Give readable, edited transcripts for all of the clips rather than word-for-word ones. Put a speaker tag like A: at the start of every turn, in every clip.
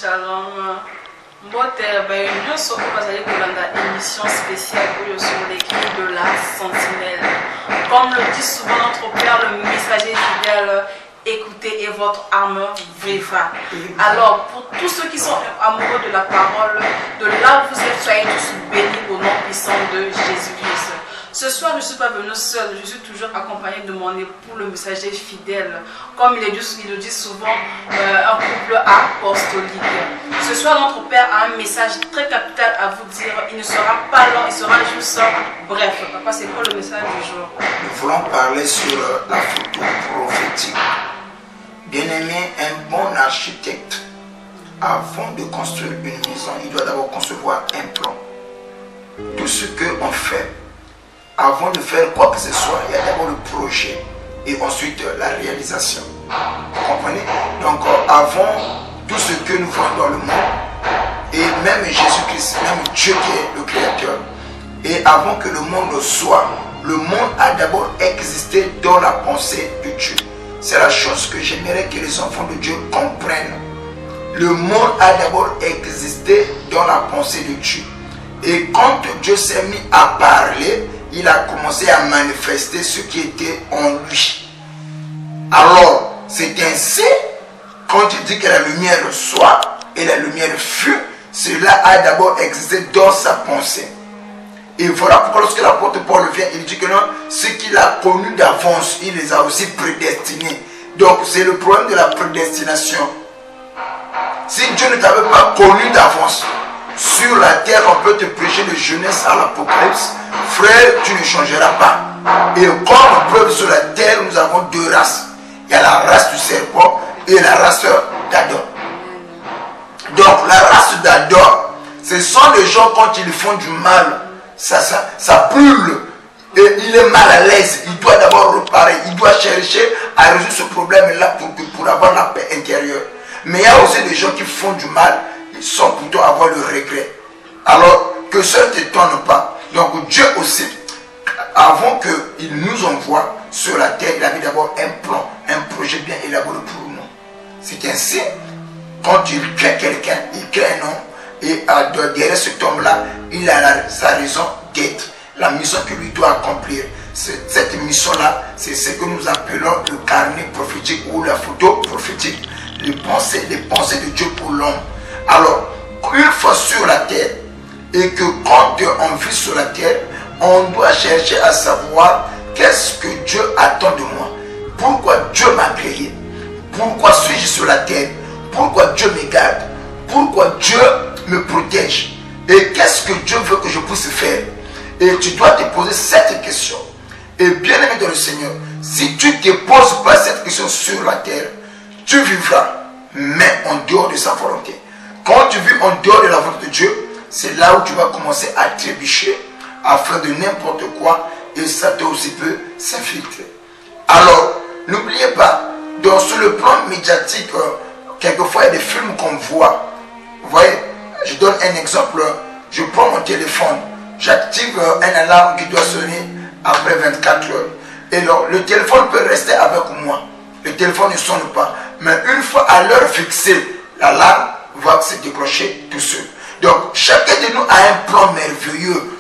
A: Shalom. Mbote, nous sommes dans une émission spéciale sur l'équipe de la Sentinelle. Comme le dit souvent notre Père, le messager fidèle, écoutez et votre âme vivra. Alors, pour tous ceux qui sont amoureux de la parole, de là où vous êtes, soyez tous bénis au nom puissant de Jésus-Christ. Ce soir, je ne suis pas venue seule, je suis toujours accompagnée de mon époux, le messager fidèle. Comme il le dit souvent, un couple apostolique. Ce soir, notre Père a un message très capital à vous dire. Il ne sera pas long, il sera juste bref. Papa, c'est quoi le message du jour?
B: Nous voulons parler sur la photo prophétique. Bien-aimé, un bon architecte, avant de construire une maison, il doit d'abord concevoir un plan. Tout ce qu'on fait, avant de faire quoi que ce soit, il y a d'abord le projet et ensuite la réalisation. Vous comprenez? Donc avant tout ce que nous faisons dans le monde, et même Jésus-Christ, même Dieu qui est le Créateur, et avant que le monde soit, le monde a d'abord existé dans la pensée de Dieu. C'est la chose que j'aimerais que les enfants de Dieu comprennent. Le monde a d'abord existé dans la pensée de Dieu. Et quand Dieu s'est mis à parler, il a commencé à manifester ce qui était en lui. Alors, c'est ainsi, quand il dit que la lumière soit et la lumière fut, cela a d'abord existé dans sa pensée. Et voilà pourquoi lorsque l'apôtre Paul vient, il dit que non, ce qu'il a connu d'avance, il les a aussi prédestinés. Donc, c'est le problème de la prédestination. Si Dieu ne t'avait pas connu d'avance, sur la terre, on peut te prêcher de Genèse à l'Apocalypse. Frère, tu ne changeras pas. Et comme preuve sur la terre, nous avons deux races. Il y a la race du serpent et la race d'Adam. Donc la race d'Adam, ce sont les gens quand ils font du mal, ça brûle. Et il est mal à l'aise. Il doit d'abord réparer. Il doit chercher à résoudre ce problème-là pour avoir la paix intérieure. Mais il y a aussi des gens qui font du mal, ils sont plutôt à avoir le regret. Alors que ça ne t'étonne pas. Donc Dieu aussi, avant qu'il nous envoie sur la terre, il avait d'abord un plan, un projet bien élaboré pour nous. C'est ainsi, quand il crée quelqu'un, il crée un homme, et derrière cet homme-là, il a sa raison d'être, la mission qu'il lui doit accomplir. Cette mission-là, c'est ce que nous appelons le carnet prophétique ou la photo prophétique, les pensées de Dieu pour l'homme. Alors, une fois sur la terre, et que quand on vit sur la terre, on doit chercher à savoir qu'est-ce que Dieu attend de moi. Pourquoi Dieu m'a créé? Pourquoi suis-je sur la terre? Pourquoi Dieu me garde? Pourquoi Dieu me protège? Et qu'est-ce que Dieu veut que je puisse faire? Et tu dois te poser cette question. Et bien aimé dans le Seigneur, si tu ne te poses pas cette question sur la terre, tu vivras, mais en dehors de sa volonté. Quand tu vis en dehors de la volonté de Dieu, c'est là où tu vas commencer à trébucher, à faire de n'importe quoi, et Satan aussi peut s'infiltrer. Alors, n'oubliez pas, sur le plan médiatique, quelquefois il y a des films qu'on voit. Vous voyez, je donne un exemple. Je prends mon téléphone, j'active un alarme qui doit sonner après 24 heures. Et alors, le téléphone peut rester avec moi. Le téléphone ne sonne pas. Mais une fois à l'heure fixée, l'alarme va se déclencher tout seul. Donc, chacun de nous a un plan merveilleux.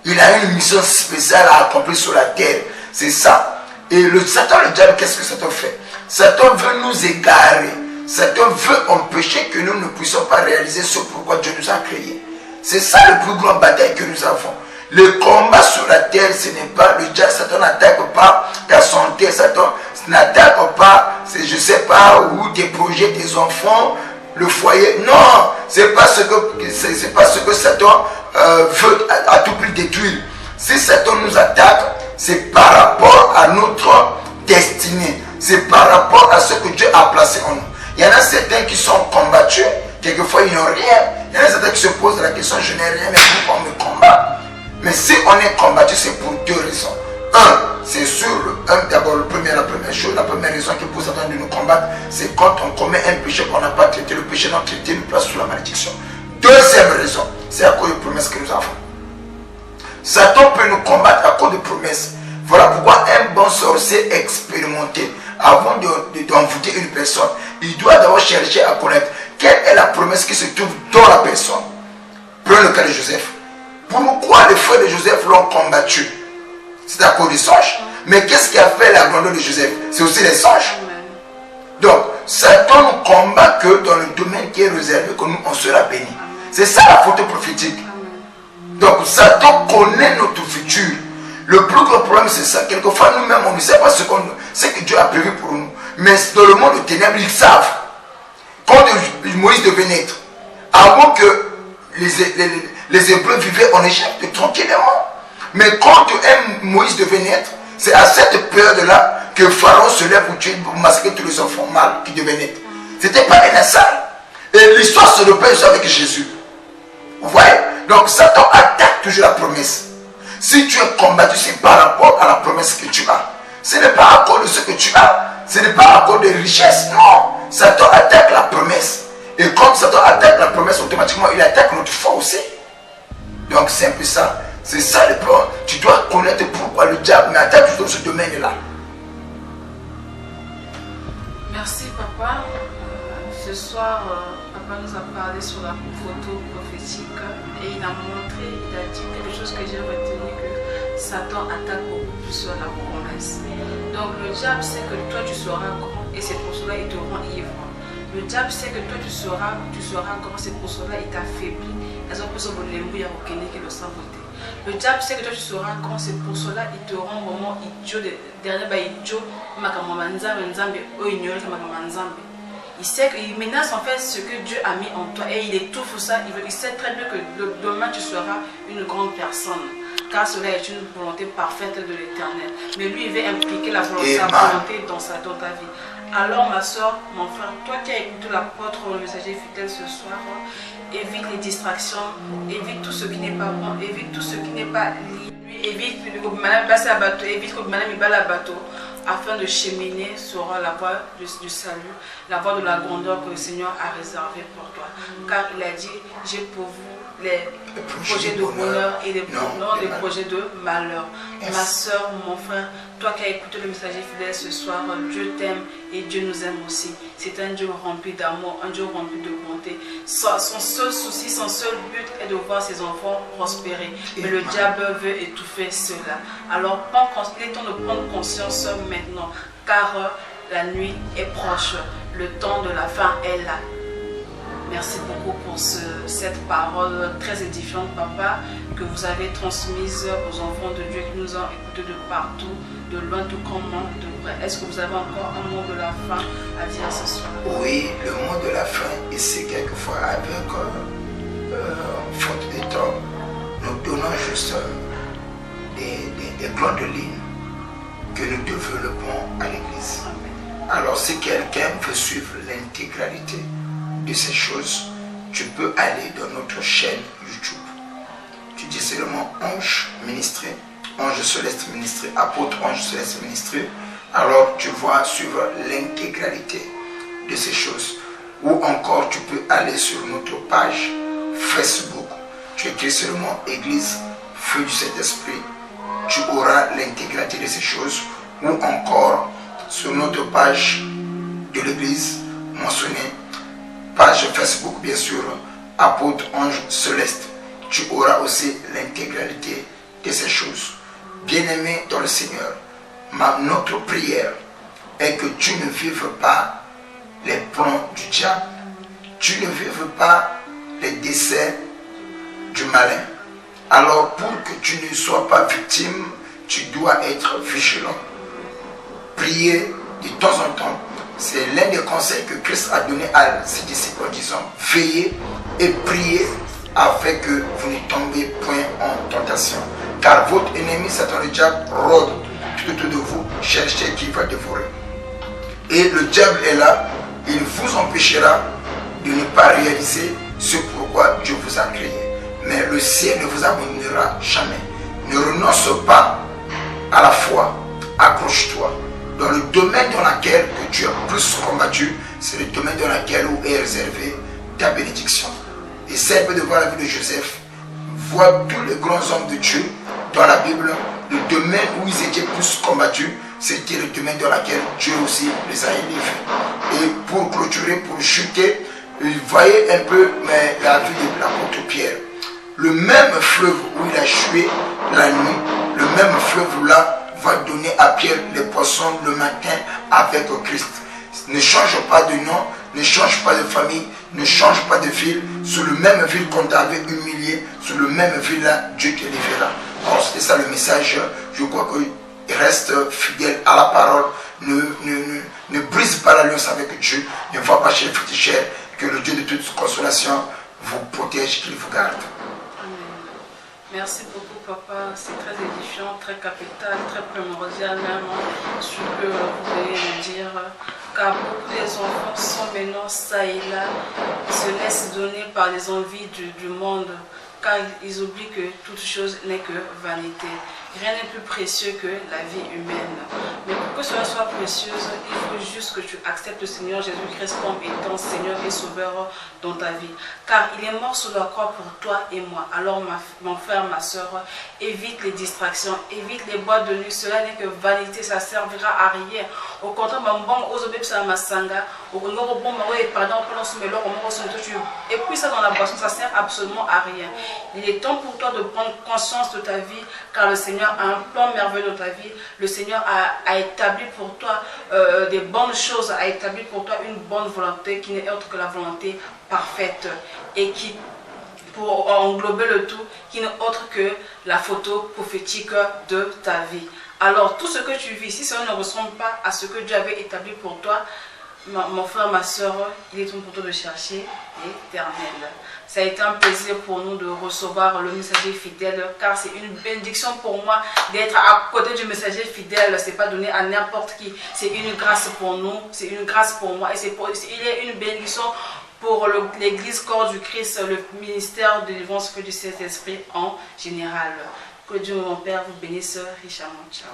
B: Il a une mission spéciale à accomplir sur la terre. C'est ça. Et le Satan, le diable, qu'est-ce que Satan fait? Satan veut nous égarer. Satan veut empêcher que nous ne puissions pas réaliser ce pourquoi Dieu nous a créés. C'est ça le plus grand bataille que nous avons. Le combat sur la terre, ce n'est pas le diable. Satan n'attaque pas ta santé. Satan n'attaque pas, je ne sais pas, où tes projets, tes enfants, le foyer. Non, c'est pas ce que Satan veut à tout prix détruire. Si Satan nous attaque, c'est par rapport à notre destinée. C'est par rapport à ce que Dieu a placé en nous. Il y en a certains qui sont combattus, quelquefois ils n'ont rien. Il y en a certains qui se posent la question, je n'ai rien, mais pourquoi on me combat? Mais si on est combattu, c'est pour deux raisons. Un, c'est sûr, d'abord la première chose, la première raison qui pousse Satan de nous combattre, c'est quand on commet un péché qu'on n'a pas traité, le péché non traité nous place sous la malédiction. Deuxième raison, c'est à cause des promesses que nous avons. Satan peut nous combattre à cause de promesses. Voilà pourquoi un bon sorcier expérimenté, avant d'envoûter une personne, il doit d'abord chercher à connaître quelle est la promesse qui se trouve dans la personne? Prenons le cas de Joseph. Pourquoi les frères de Joseph l'ont combattu? C'est à cause des songes. Mais qu'est-ce qui a fait la grandeur de Joseph? C'est aussi les songes. Donc, Satan nous combat que dans le domaine qui est réservé, que nous, on sera bénis. C'est ça la photo prophétique. Donc, Satan connaît notre futur. Le plus grand problème, c'est ça. Quelquefois, nous-mêmes, on ne sait pas ce que Dieu a prévu pour nous. Mais dans le monde de ténèbres, ils savent. Quand Moïs devait naître, avant que les Hébreux vivaient en Égypte tranquillement. Mais quand Moïse devait naître, c'est à cette période-là que Pharaon se lève pour tuer, pour massacrer tous les enfants mâles qui devaient naître. C'était pas un hasard. Et l'histoire se répète avec Jésus. Vous voyez? Donc Satan attaque toujours la promesse. Si tu es combattu, c'est par rapport à la promesse que tu as. Ce n'est pas à cause de ce que tu as. Ce n'est pas à cause des richesses. Non. Satan attaque la promesse. Et quand Satan attaque la promesse, automatiquement, il attaque notre foi aussi. Donc c'est un peu ça. C'est ça le plan. Tu dois connaître pourquoi le diable attaque toujours ce domaine-là.
A: Merci papa. Ce soir, papa nous a parlé sur la photo prophétique et il a montré, il a dit quelque chose que j'ai retenu, que Satan attaque beaucoup plus sur la promesse. Donc le diable sait que toi tu seras grand et c'est pour cela il te rend ivre. Le diable sait que toi tu seras grand, c'est pour cela il t'affaiblit. Le diable sait que toi tu seras grand, c'est pour cela il te rend vraiment idiot. Il sait qu'il menace en fait ce que Dieu a mis en toi et il étouffe ça. Il sait très bien que demain tu seras une grande personne. Car cela est une volonté parfaite de l'Éternel. Mais lui, il veut impliquer sa volonté dans ta vie. Alors ma soeur, mon frère, toi qui as écouté l'apôtre, le messager fidèle ce soir, évite les distractions, évite tout ce qui n'est pas bon, évite tout ce qui n'est pas lié, évite que madame la bateau, afin de cheminer sur la voie du salut, la voie de la grandeur que le Seigneur a réservée pour toi. Car il a dit, j'ai pour vous les projets de bonheur et les projets de malheur. Ma soeur, mon frère, toi qui as écouté le messager fidèle ce soir, Dieu t'aime et Dieu nous aime aussi. C'est un Dieu rempli d'amour, un Dieu rempli de bonté. Son seul souci, son seul but est de voir ses enfants prospérer. Mais le diable veut étouffer cela. Alors il est temps de prendre conscience maintenant, car la nuit est proche, le temps de la fin est là. Merci beaucoup pour cette parole très édifiante, papa, que vous avez transmise aux enfants de Dieu qui nous ont écoutés de partout, de loin, tout comme de près. Est-ce que vous avez encore un mot de la fin à dire ce soir?
B: Oui, le mot de la fin, et c'est quelquefois avec faute de temps, nous donnons juste des grandes lignes que nous développons à l'église. Alors, si quelqu'un veut suivre l'intégralité de ces choses, tu peux aller dans notre chaîne YouTube. Tu dis seulement Ange Ministré, Ange Céleste Ministré, Apôtre Ange Céleste Ministré. Alors tu vas suivre l'intégralité de ces choses. Ou encore tu peux aller sur notre page Facebook. Tu écris seulement Église Feu du Saint-Esprit. Tu auras l'intégralité de ces choses. Ou encore sur notre page de l'église mentionnée, page Facebook bien sûr, Apôtre Ange Céleste. Tu auras aussi l'intégralité de ces choses. Bien-aimé dans le Seigneur, notre prière est que tu ne vives pas les plans du diable. Tu ne vives pas les décès du malin. Alors pour que tu ne sois pas victime, tu dois être vigilant. Prier de temps en temps. C'est l'un des conseils que Christ a donné à ses disciples en disant, veillez et priez afin que vous ne tombez point en tentation. Car votre ennemi, Satan le diable, rôde tout autour de vous, cherchez qui va dévorer. Et le diable est là, il vous empêchera de ne pas réaliser ce pourquoi Dieu vous a créé. Mais le ciel ne vous abandonnera jamais. Ne renonce pas à la foi, accroche-toi. Dans le domaine dans lequel que tu as plus combattu, c'est le domaine dans lequel où est réservée ta bénédiction. Essaie de voir la vie de Joseph. Vois tous les grands hommes de Dieu dans la Bible. Le domaine où ils étaient plus combattus, c'était le domaine dans lequel Dieu aussi les a élevés. Et pour clôturer, pour chuter Voyez un peu la vie de l'apôtre Pierre. Le même fleuve où il a échoué la nuit, le même fleuve là va donner à Pierre les poissons le matin avec Christ. Ne change pas de nom, ne change pas de famille, ne change pas de ville. Sur le même ville qu'on t'avait humilié, sur le même ville là, Dieu te lèvera. Alors c'était ça le message. Je crois qu'il reste fidèle à la parole. Ne brise pas l'alliance avec Dieu. Ne va pas chez les féticheurs. Que le Dieu de toute consolation vous protège, qu'il vous garde.
A: Merci beaucoup, papa. C'est très édifiant, très capital, très primordial même ce que vous venez de dire. Car beaucoup des enfants sont maintenant ça et là, ils se laissent donner par les envies du monde, car ils oublient que toute chose n'est que vanité. Rien n'est plus précieux que la vie humaine. Mais pour que cela soit précieux, il faut juste que tu acceptes le Seigneur Jésus-Christ comme étant Seigneur et Sauveur dans ta vie. Car il est mort sur la croix pour toi et moi. Alors mon frère, ma soeur, évite les distractions, évite les boîtes de nuit. Cela n'est que vanité, ça ne servira à rien. Au contraire, et puis ça dans la boisson, ça ne sert absolument à rien. Il est temps pour toi de prendre conscience de ta vie, car le Seigneur a un plan merveilleux dans ta vie. Le Seigneur a établi pour toi des bonnes choses, a établi pour toi une bonne volonté qui n'est autre que la volonté parfaite et qui, pour englober le tout, qui n'est autre que la photo prophétique de ta vie. Alors tout ce que tu vis, si cela ne ressemble pas à ce que Dieu avait établi pour toi, mon frère, ma soeur, il est temps pour toi de chercher l'Éternel. Ça a été un plaisir pour nous de recevoir le messager fidèle, car c'est une bénédiction pour moi d'être à côté du messager fidèle. C'est pas donné à n'importe qui. C'est une grâce pour nous, c'est une grâce pour moi, et il est une bénédiction pour l'Église corps du Christ, le ministère de l'évangile du Saint-Esprit en général. Que Dieu, mon Père, vous bénisse richement. Ciao.